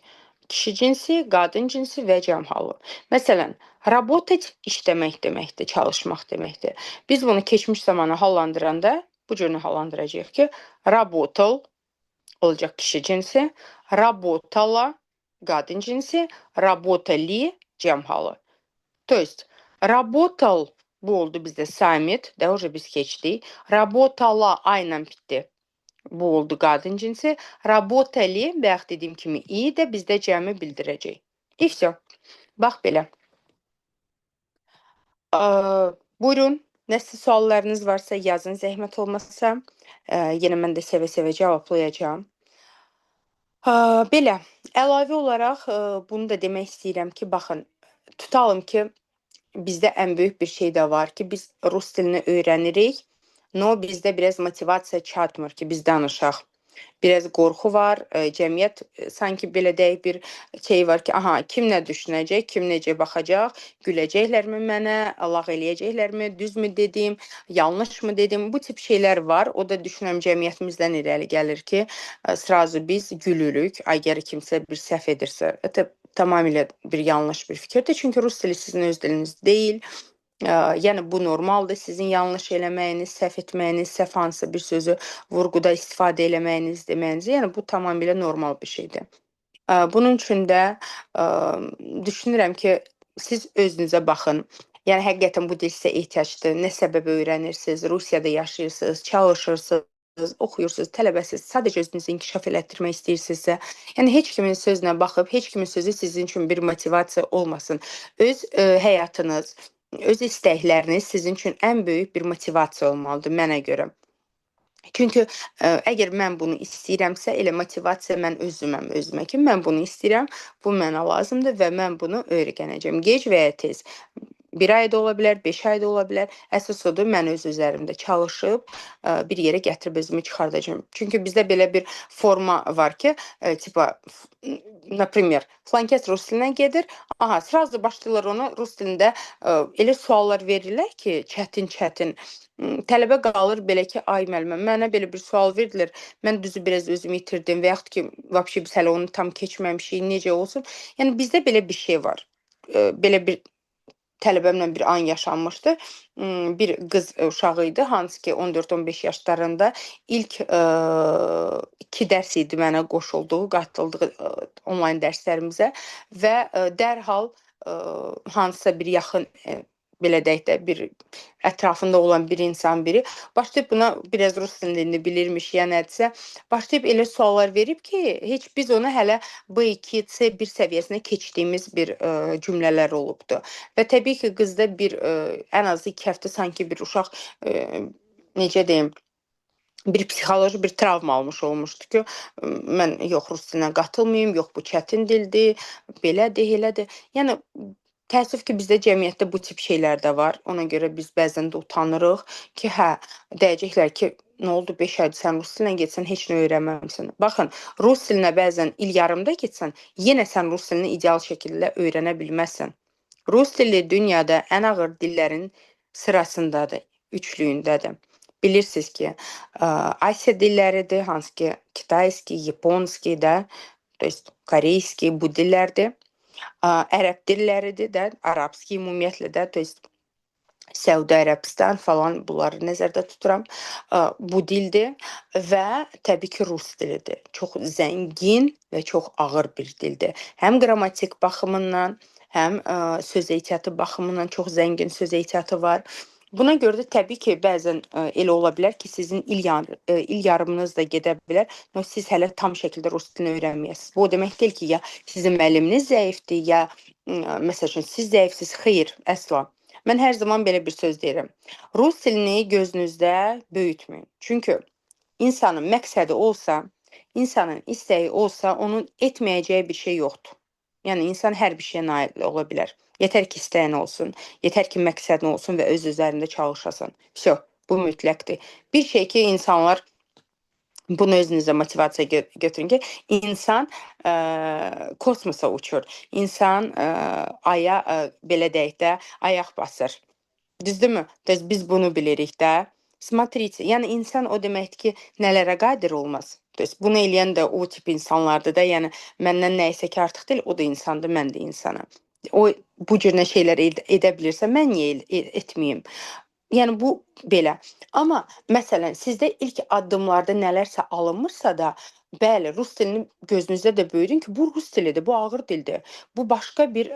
Kişi cinsi, qadın cinsi və cəm halı. Məsələn, работать işləmək deməkdir, çalışmaq deməkdir. Biz bunu keçmiş zamana hallandıranda bu cürünü hallandıracağıq ki, работал olacaq kişi cinsi, работала qadın cinsi, работали cəm halı. То есть, работал bu oldu bizdə samit, də уже biz keçdik. Работала a ilə bitdi. Bu oldu qadın cinsi. Работали, bayaq dediyim kimi i də bizdə cəmi bildirəcək. И все. Bax belə. Buyurun. Nəsə suallarınız varsa yazın, zəhmət olmazsa. Yenə mən də sevə-sevə cavablayacağam. Belə, əlavə olaraq bunu da demək istəyirəm ki, baxın, tutalım ki, bizdə ən böyük bir şey də var ki, biz rus dilini öyrənirik, но bizdə biraz motivasiya çatmır ki, biz danışaq. Biraz qorxu var, cəmiyyət sanki belə deyək bir şey var ki, aha, kim nə düşünəcək, kim necə baxacaq, güləcəklərmi mənə, Allah eləyəcəklərmi, düzmü dedim, yanlışmı dedim, bu tip şeylər var. O da düşünürəm cəmiyyətimizdən irəli gəlir ki, sразу biz gülürük, əgər kimsə bir səhv edirsə. Это tamamilə bir yanlış bir fikirdir, çünki rus dili sizin öz diliniz deyil. Yəni bu normaldır. Sizin yanlış eləməyiniz, səhv etməyiniz, səhv hansısa bir sözü vurğuda istifadə eləməyiniz, deməyiniz, yəni bu tamamilə normal bir şeydir. Bunun üçün də ə, düşünürəm ki, siz özünüzə baxın. Yəni həqiqətən bu dil sizə ehtiyacdır. Nə səbəbə öyrənirsiniz? Rusiyada yaşayırsınız, çalışırsınız, oxuyursunuz, tələbəsiz, sadəcə özünüzü inkişaf elətdirmək istəyirsinizsə, yəni heç kimin sözünə baxıb, heç kimin sözü sizin üçün bir motivasiya olmasın. Öz həyatınız, öz istəkləriniz sizin üçün ən böyük bir motivasiya olmalıdır mənə görə. Çünki əgər mən bunu istəyirəmsə, elə motivasiya mən özümə ki, mən bunu istəyirəm, bu mənə lazımdır və mən bunu öyrənəcəm. Gec və ya tez. 1 ay da ola bilər, 5 ay da ola bilər. Əsas odur, mən öz üzərimdə çalışıb bir yerə gətirib özümü çıxardacağam. Çünki bizdə belə bir forma var ki, tipa, например, filankəs rus dilinə gedir, aha, sразу başlayırlar ona rus dilində elə suallar verirlər ki, çətin-çətin. Tələbə qalır belə ki, ay müəllimə, mənə belə bir sual verdilər, mən düzü biraz özümü itirdim və yaxud ki, vəbşi biz hələ onu tam keçməmişik, necə olsun? Yəni bizdə belə bir şey var. Belə bir tələbəmlə bir an yaşanmışdı. Bir qız uşağı idi, hansı ki 14-15 yaşlarında ilk 2 dərs idi mənə qoşulduğu, qatıldığı onlayn dərslərimizə və dərhal hansısa bir yaxın belə deyək də bir ətrafında olan bir insan biri başlayıb buna biraz rus dilini bilirmiş, ya nədirsə, başlayıb elə suallar verib ki, heç biz onu hələ B2, C1 səviyyəsinə keçdiyimiz bir cümlələr olubdu. Və təbii ki, qızda bir ən azı 2 həftə sanki bir uşaq necə deyim, bir psixoloji bir travma almış olmuşdu ki, mən yox rus dilinə qatılmayım, yox bu çətin dildir, belədir, elədir. Yəni təəssüf ki, bizdə cəmiyyətdə bu tip şeylər də var. Ona görə biz bəzən də utanırıq ki, hə, deyəcəklər ki, nə oldu 5 aydır sən rus dilinə getsən, heç nə öyrənməmisən. Baxın, rus dilinə bəzən il yarımda getsən, yenə sən rus dilini ideal şəkildə öyrənə bilməzsən. Rus dili dünyada ən ağır dillərin sırasındadır, üçlüyündədir. Bilirsiniz ki, Asiya dilləridir, hansı ki, Kitayski, Yaponski də, to есть Koreyski bu dillərdir. Ərəb dilləridir də, Arabski ümumiyyətlə də, to есть Səudi Ərəbistan falan bunları nəzərdə tuturam. Bu dildir və təbii ki, rus dilidir. Çox zəngin və çox ağır bir dildir. Həm qrammatik baxımından, həm söz ehtiyatı baxımından çox zəngin söz ehtiyatı var. Buna görə də təbii ki, bəzən elə ola bilər ki, sizin il yarımınız da gedə bilər. Siz hələ tam şəkildə rus dilini öyrənməyəsiniz. Bu o demək deyil ki, ya sizin müəlliminiz zəifdir, ya məsəl üçün siz zəifsiz. Xeyr, əsla. Mən hər zaman belə bir söz deyirəm. Rus dilini gözünüzdə böyütməyin. Çünki insanın məqsədi olsa, insanın istəyi olsa, onun etməyəcəyi bir şey yoxdur. Yəni insan hər bir şeyə nail ola bilər. Yetər ki, istəyin olsun, yetər ki, məqsədin olsun və öz üzərində çalışasan. Vəsə, bu mütləqdir. Bir şey ki, insanlar bunu özünüzə motivasiya götürün ki, insan kosmosa uçur. İnsan aya, belə deyək də, ayaq basır. Düzdürmü? Biz bunu bilirik də. Смотрите, yəni insan o deməkdir ki, nələrə qadir olmaz. Bunu eləyən də o tip insanlardır da, yəni məndən nəyisə ki, artıq deyil, o da insandır, mən də insanım. O bu cür nə şeylər edə bilirsə, mən niyə etməyim? Yəni bu belə. Amma məsələn, sizdə ilk addımlarda nələrsə alınmırsa da, bəli, rus dilini gözünüzdə də böyüdün ki, bu rus dilidir, bu ağır dildir. Bu başqa bir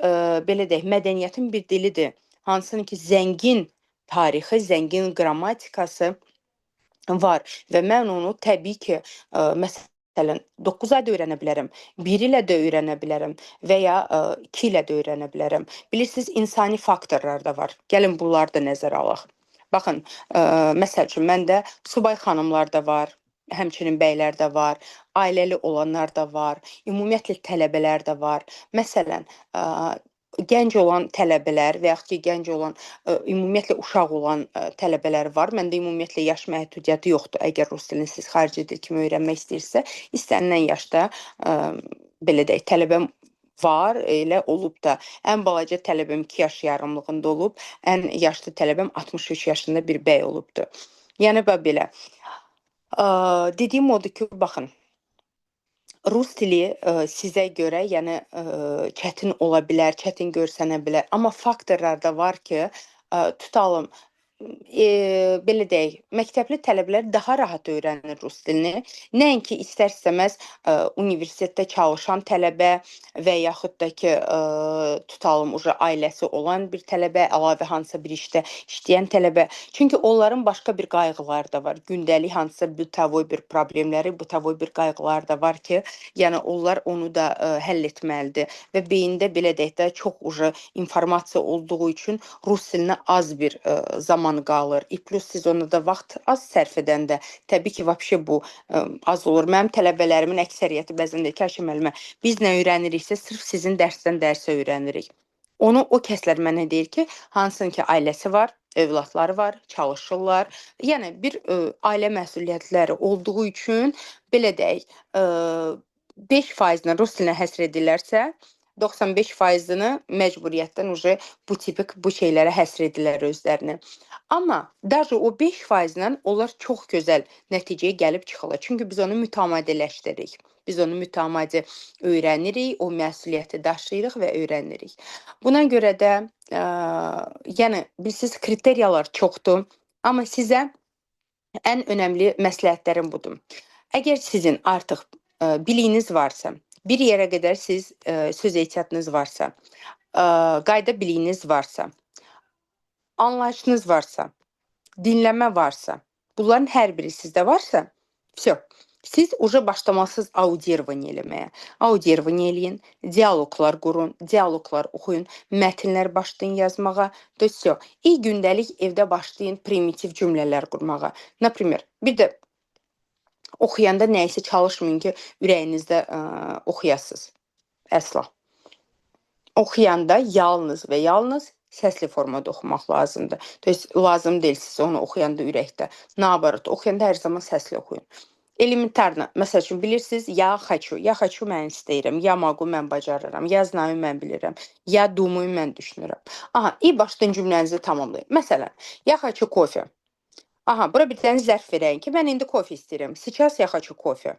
belə deyək, mədəniyyətin bir dilidir. Hansının ki, zəngin tarixi, zəngin qrammatikası var və mən onu təbii ki, məsələn, 9 ayda öyrənə bilərəm, 1 ilə də öyrənə bilərəm və ya 2 ilə də öyrənə bilərəm. Bilirsiniz, insani faktorlar da var. Gəlin bunları da nəzərə alaq. Baxın, məsəl üçün, məndə subay xanımlar da var, həmçinin bəylər də var, ailəli olanlar da var, ümumiyyətlə tələbələr də var. Məsələn, gənc olan tələbələr və yaxud ki, gənc olan, ümumiyyətlə uşaq olan tələbələr var. Məndə ümumiyyətlə yaş məhdudiyyəti yoxdur. Əgər rus dilini siz xarici dil kimi öyrənmək istəyirsə, istənilən yaşda belə deyək, tələbəm var, elə olub da. Ən balaca tələbəm 2 yaş yarımlığında olub, ən yaşlı tələbəm 63 yaşında bir bəy olubdu. Yəni belə. Dediyim odur ki, baxın, rus dili sizə görə, yəni çətin ola bilər, çətin görsənə bilər, amma faktorlar da var ki, tutalım, belə deyək, məktəbli tələbələr daha rahat öyrənir rus dilini. Nəinki istər-istəməz universitetdə çalışan tələbə və yaxud da ki, tutalım, ailəsi olan bir tələbə, əlavə hansısa bir işdə işləyən tələbə. Çünki onların başqa bir qayğıları da var. Gündəlik hansısa bütavoy bir problemləri, bütavoy bir qayğıları da var ki, yəni onlar onu da həll etməlidir və beyində belə deyək də çox informasiya olduğu üçün rus dilinə az bir zaman qalır. Plus siz ona da vaxt az sərf edəndə təbii ki, vəbşə bu az olur. Mənim tələbələrimin əksəriyyəti bəzən deyir ki, Ayşə müəllimə, biz nə öyrəniriksə sırf sizin dərsdən dərsə öyrənirik. Onu o kəslər mənə deyir ki, hansının ki ailəsi var, övladları var, çalışırlar. Yəni bir ailə məsuliyyətləri olduğu üçün belə deyək, 5%-ni rus dilinə həsr edirlərsə, 95%-ni məcburiyyətdən bu şeylərə həsr edirlər özlərini. Amma даже o 5%-dən onlar çox gözəl nəticəyə gəlib çıxırlar. Çünki biz onu mütəmadiləşdiririk. Biz onu mütəmadi öyrənirik, o məsuliyyəti daşıyırıq və öyrənirik. Buna görə də yəni bilirsiniz kriteriyalar çoxdur, amma sizə ən önəmli məsləhətlərim budur. Əgər sizin artıq biliyiniz varsa, bir yerə qədər siz söz ehtiyatınız varsa, qayda biliyiniz varsa, anlayışınız varsa, dinləmə varsa, bunların hər biri sizdə varsa, все. Siz başlamalısınız audirovание eləməyə. Audirovание eləyin, dialoqlar qurun, dialoqlar oxuyun, mətnlər başlayın yazmağa. Da все. Gündəlik evdə başlayın primitiv cümlələr qurmağa. Например, bir də oxuyanda nəyisə çalışmayın ki, ürəyinizdə oxuyasınız. Əsla. Oxuyanda yalnız və yalnız səsli formada oxumaq lazımdır. Lazım deyil siz onu oxuyanda ürəkdə. Nabarot, oxuyanda hər zaman səsli oxuyun. Elementarno, məsəl üçün bilirsiniz, ya хочу mən istəyirəm, ya могу mən bacarıram, ya знаю mən bilirəm, ya думаю mən düşünürəm. Aha, başdan cümlənizi tamamlayın. Məsələn, я хочу кофе. Aha, bura bir dənə zərf verəyin ki, mən indi kofe istəyirəm. Сейчас я хочу кофе.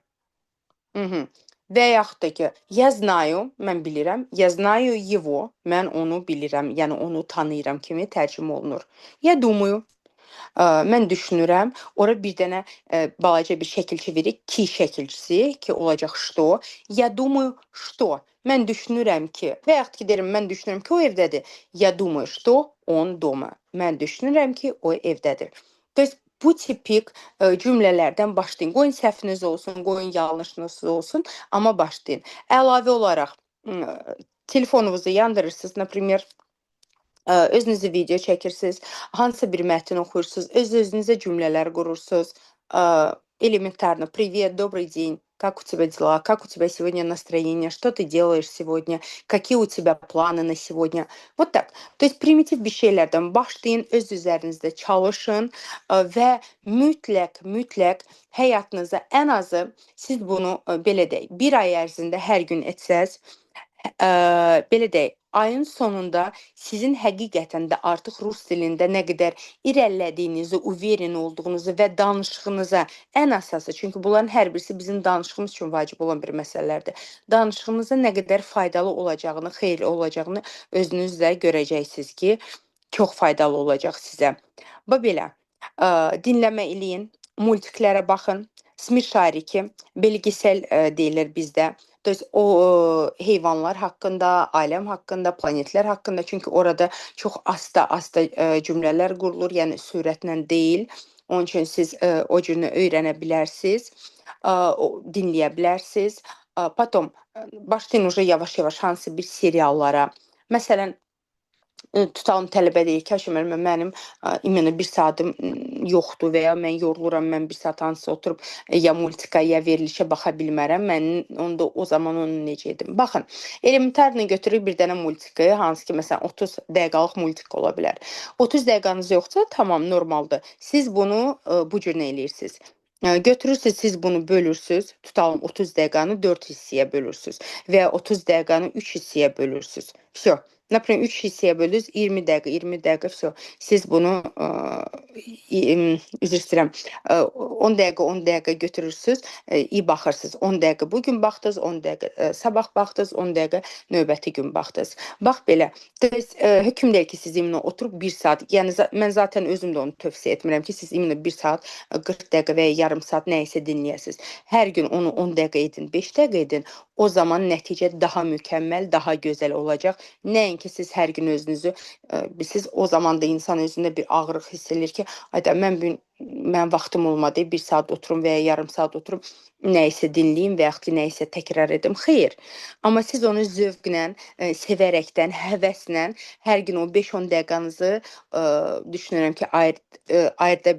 Və yaxud da ki, я знаю, mən bilirəm, я знаю его, mən onu bilirəm, yəni onu tanıyıram kimi tərcümə olunur. Я думаю, mən düşünürəm, ora bir dənə balaca bir şəkil çevirik, ki şəkilçisi, ki olacaq что. Я думаю, что. Mən düşünürəm ki, və yaxud ki, deyirəm, mən düşünürəm ki, o evdədir. Я думаю, что он дома. Mən düşünürəm ki, o evdədir. Bu tipik cümlələrdən başlayın. Qoyun səhviniz olsun, qoyun yanlışınız olsun, amma başlayın. Əlavə olaraq telefonunuzu yandırırsınız, например, özünüzü video çəkirsiniz, hansısa bir mətn oxuyursunuz, öz-özünüzə cümlələr qurursunuz. Элементарно. Привет, добрый день. Как у тебя дела? Как у тебя сегодня настроение? Что ты делаешь сегодня? Какие у тебя планы на сегодня? Вот так. То есть primitiv bir şeylərdən başlayın, öz üzərinizdə çalışın və mütləq həyatınıza ən azı siz bunu belə deyək, bir ay ərzində hər gün etsəz, belə deyək, ayın sonunda sizin həqiqətən də artıq rus dilində nə qədər irəlilədiyinizi, uverin olduğunuzu və danışığınıza ən əsası, çünki bunların hər birisi bizim danışığımız üçün vacib olan bir məsələlərdir. Danışığınıza nə qədər faydalı olacağını, xeyirli olacağını özünüz də görəcəksiniz ki, çox faydalı olacaq sizə. Belə, dinləmə eləyin, multiklərə baxın, smirşariki, belgesel deyilir bizdə. O heyvanlar haqqında, aləm haqqında, planetlər haqqında, çünki orada çox asta cümlələr qurulur, yəni sürətlə deyil. Onun üçün siz o cürünü öyrənə bilərsiniz, dinləyə bilərsiniz. Potom başlayın yavaş-yavaş hansı bir seriallara. Məsələn, tutalım tələbə deyir ki, Ayşə müəllimə, mənim imенно bir saatım yoxdur və ya mən yoruluram, mən bir saat hansısa oturub ya multika, ya verilişə baxa bilmərəm. Mən onda o zaman onu necə edim? Baxın, elementarını götürür bir dənə multika, hansı ki, məsələn, 30 dəqiqəlıq multika ola bilər. 30 dəqiqəniz yoxsa, tamam, normaldır. Siz bunu bu cür nə eləyirsiniz? Götürürsünüz, siz bunu bölürsünüz, tutalım 30 dəqiqəni 4 hissəyə bölürsünüz və 30 dəqiqəni 3 hissəyə bölürsünüz. Все. Например, 3 hissəyə böldünüz, 20 dəqiqə, 20 dəqiqə, все. Siz bunu üzr istəyirəm, 10 dəqiqə, 10 dəqiqə götürürsüz, iyi baxırsınız. 10 dəqiqə bu gün baxdınız, 10 dəqiqə sabah baxdınız, 10 dəqiqə növbəti gün baxdınız. Bax belə. Hökm deyil ki, siz iminə oturub 1 saat, yəni mən zaten özüm də onu tövsiyə etmirəm ki, siz iminə 1 saat, 40 dəqiqə və ya yarım saat nə isə dinləyəsiniz. Hər gün onu 10 dəqiqə edin, 5 dəqiqə edin. O zaman nəticə daha mükəmməl, daha gözəl olacaq. Nəinki siz hər gün özünüzü, siz o zaman da insan özündə bir ağırlıq hiss edir ki, ayda mən vaxtım olmadı, 1 saat oturum və ya yarım saat oturum, nə isə dinləyim və yaxud ki, nə isə təkrar edim. Xeyr. Amma siz onu zövqlə, sevərəkdən, həvəslə hər gün o 5-10 dəqiqənizı düşünürəm ki, ayıra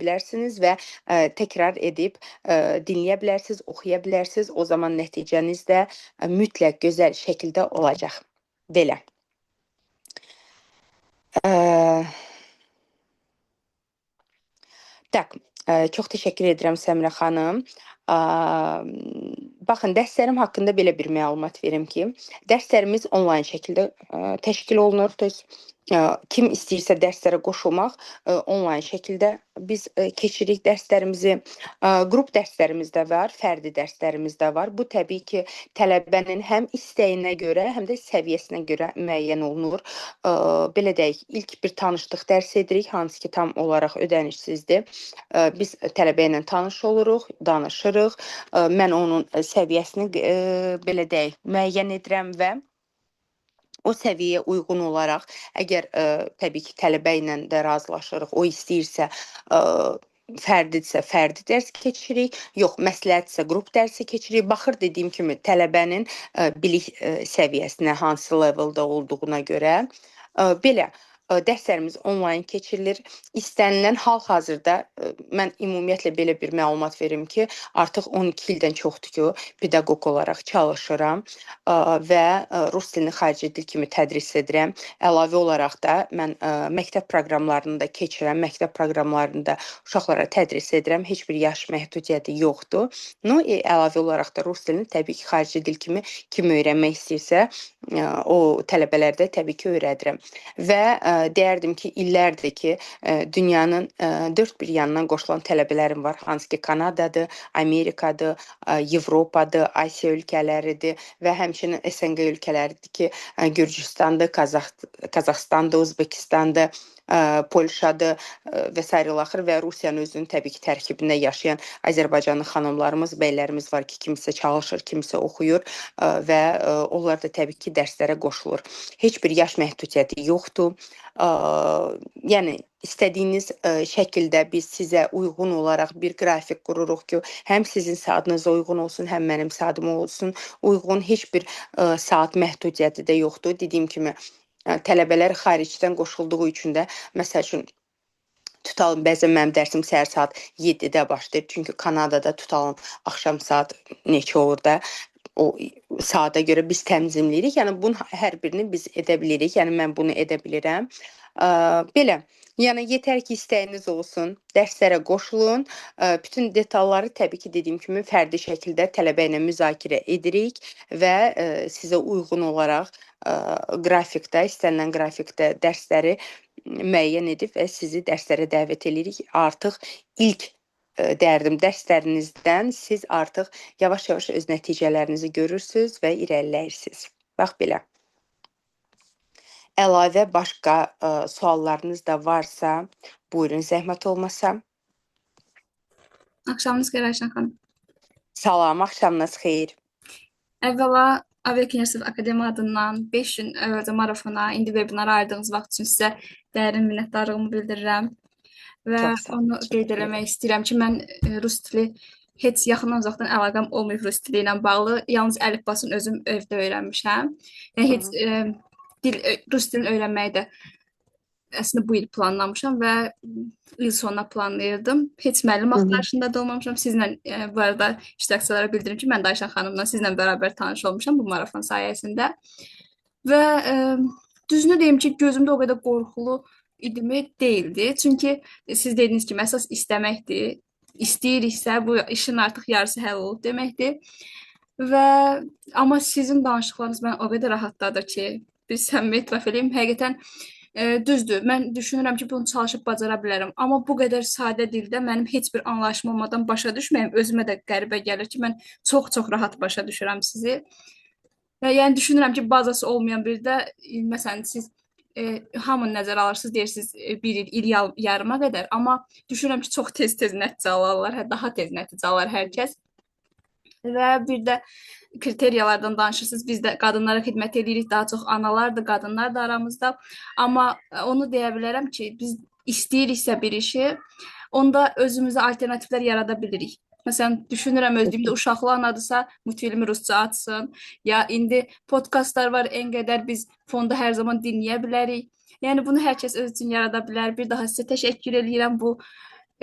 bilərsiniz və təkrar edib dinləyə bilərsiniz, oxuya bilərsiniz. O zaman nəticəniz də mütləq gözəl şəkildə olacaq. Belə. Tak, çox təşəkkür edirəm Səmirə xanım. Baxın, dərslərim haqqında belə bir məlumat verim ki, dərslərimiz onlayn şəkildə təşkil olunur. Kim istəyirsə dərslərə qoşulmaq, onlayn şəkildə biz keçirik dərslərimizi. Qrup dərslərimiz də var, fərdi dərslərimiz də var. Bu təbii ki, tələbənin həm istəyinə görə, həm də səviyyəsinə görə müəyyən olunur. Belə deyək, ilk bir tanışlıq dərs edirik, hansı ki, tam olaraq ödənişsizdir. Biz tələbə ilə tanış oluruq, danışırıq. Mən onun səviyyəsini belə deyək, müəyyən edirəm və o səviyyəyə uyğun olaraq, əgər təbii ki, tələbə ilə də razılaşırıq, o istəyirsə fərdidirsə, fərdi dərs keçirik, yox, məsləhətsə qrup dərsi keçirik. Baxır dediyim kimi tələbənin bilik səviyyəsinə, hansı leveldə olduğuna görə. Belə dərslərimiz onlayn keçirilir. İstənilən hal-hazırda mən ümumiyyətlə belə bir məlumat verim ki, artıq 12 ildən çoxdur ki, pedaqoq olaraq çalışıram və rus dilini xarici dil kimi tədris edirəm. Əlavə olaraq da mən məktəb proqramlarını da keçirəm. Məktəb proqramlarında uşaqlara tədris edirəm. Heç bir yaş məhdudiyyəti yoxdur. Əlavə olaraq da rus dilini təbii ki, xarici dil kimi kim öyrənmək istəyirsə, o tələbələrdə təbii ki, öyrədirəm. Və deyərdim ki, illərdir ki, dünyanın dörd bir yanından qoşulan tələbələrim var. Hansı ki, Kanadadır, Amerikadır, Avropadır, Asiya ölkələridir və həmçinin SNQ ölkələridir ki, Gürcüstandır, Qazaxstandır, Özbekistandır, Polşadır və s. ilaxır və Rusiyanın özünün təbii ki, tərkibində yaşayan Azərbaycanlı xanımlarımız, bəylərimiz var ki, kimsə çalışır, kimsə oxuyur və onlar da təbii ki, dərslərə qoşulur. Heç bir yaş məhdudiyyəti yoxdur. Yəni, istədiyiniz şəkildə biz sizə uyğun olaraq bir qrafik qururuq ki, həm sizin saatınıza uyğun olsun, həm mənim saatıma olsun uyğun. Heç bir saat məhdudiyyəti də yoxdur. Dediyim kimi, tələbələr xaricdən qoşulduğu üçün də, məsəl üçün, tutalım, bəzən mənim dərsim səhər saat 7-də başlayır. Çünki Kanadada tutalım, axşam saat neçə olur da, o saata görə biz tənzimləyirik. Yəni, bunun hər birini biz edə bilirik. Yəni, mən bunu edə bilirəm. Belə. Yəni, yetər ki, istəyiniz olsun, dərslərə qoşulun. Bütün detalları təbii ki, dediyim kimi, fərdi şəkildə tələbə ilə müzakirə edirik və sizə uyğun olaraq qrafikdə, istənilən qrafikdə dərsləri müəyyən edib və sizi dərslərə dəvət edirik. Artıq ilk dərdim dərslərinizdən siz artıq yavaş-yavaş öz nəticələrinizi görürsünüz və irəliləyirsiniz. Bax belə. Əlavə başqa suallarınız da varsa, buyurun, zəhmət olmasa. Axşamınız xeyir Ayşən xanım. Salam, axşamınız xeyir. Əvvəla, Aviakinesis Akademiya adından 5 gün əvvəlcə marafona, indi webinara ayırdığınız vaxt üçün sizə dərin minnətdarlığımı bildirirəm. Və onu qeyd eləmək istəyirəm ki, mən rus dili heç yaxından uzaqdan əlaqəm olmayıb rus dili ilə bağlı. Yalnız əlifbasını özüm evdə öyrənmişəm. Yəni, heç rus dilini öyrənməyi də əslində bu il planlamışam və il sonuna planlayırdım. Heç müəllim axtarışında da olmamışam. Sizlə bu arada iştirakçılara bildirim ki, mən də Ayşən xanımla sizlə bərabər tanış olmuşam bu marafon sayəsində. Və düzünü deyim ki, gözümdə o qədər qorxulu idimi deyildi. Çünki siz dediniz ki, əsas istəməkdir. İstəyiriksə, bu işin artıq yarısı həll olub deməkdir. Amma sizin danışıqlarınız məni o qədər rahatladır ki, bir səmimi etiraf edeyim. Həqiqətən düzdür. Mən düşünürəm ki, bunu çalışıb bacara bilərəm. Amma bu qədər sadə dildə mənim heç bir anlayışım olmadan başa düşməyim özümə də qəribə gəlir ki, mən çox-çox rahat başa düşürəm sizi. Və yəni düşünürəm ki, bazası olmayan bir də məsələn siz hamını nəzərə alırsınız, deyirsiniz bir il, yarıma qədər. Amma düşünürəm ki, çox tez-tez nəticə alırlar, daha tez nəticə alır hər kəs. Və bir də kriteriyalardan danışırsınız. Biz də qadınlara xidmət edirik, daha çox analardır, qadınlar da aramızda. Amma onu deyə bilərəm ki, biz istəyiriksə bir işi, onda özümüzə alternativlər yarada bilirik. Məsələn, düşünürəm özlüyümdə uşaqlı anadırsa, multfilmi rusca açsın. Ya indi podkastlar var, ən qədər biz fonda hər zaman dinləyə bilərik. Yəni bunu hər kəs öz üçün yarada bilər. Bir daha sizə təşəkkür edirəm bu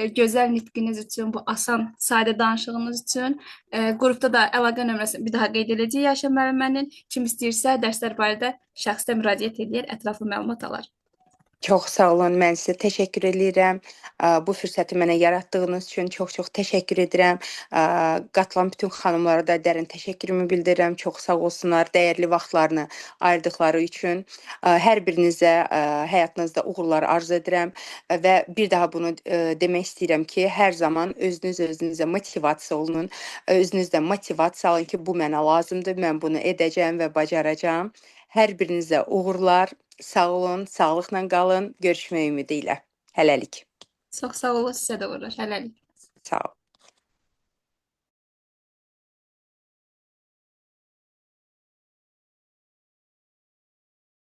gözəl nitqiniz üçün, bu asan, sadə danışığınız üçün. Qrupda da əlaqə nömrəsini bir daha qeyd edəcəyik Ayşə müəllimənin. Kim istəyirsə dərslər barədə şəxsdə müraciət edir, ətraflı məlumat alar. Çox sağ olun. Mən sizə təşəkkür edirəm. Bu fürsəti mənə yaratdığınız üçün çox-çox təşəkkür edirəm. Qatılan bütün xanımlara da dərin təşəkkürümü bildirirəm. Çox sağ olsunlar dəyərli vaxtlarını ayırdıqları üçün. Hər birinizə həyatınızda uğurlar arzu edirəm və bir daha bunu demək istəyirəm ki, hər zaman özünüzə motivasiya olun. Özünüzdə motivasiya alın ki, bu mənə lazımdır, mən bunu edəcəm və bacaracağam. Hər birinizə uğurlar. Sağ olun, sağlıqla qalın. Görüşmək ümidi ilə. Hələlik. Çox sağ olun, sizə də uğurlar. Hələlik. Sağ olun.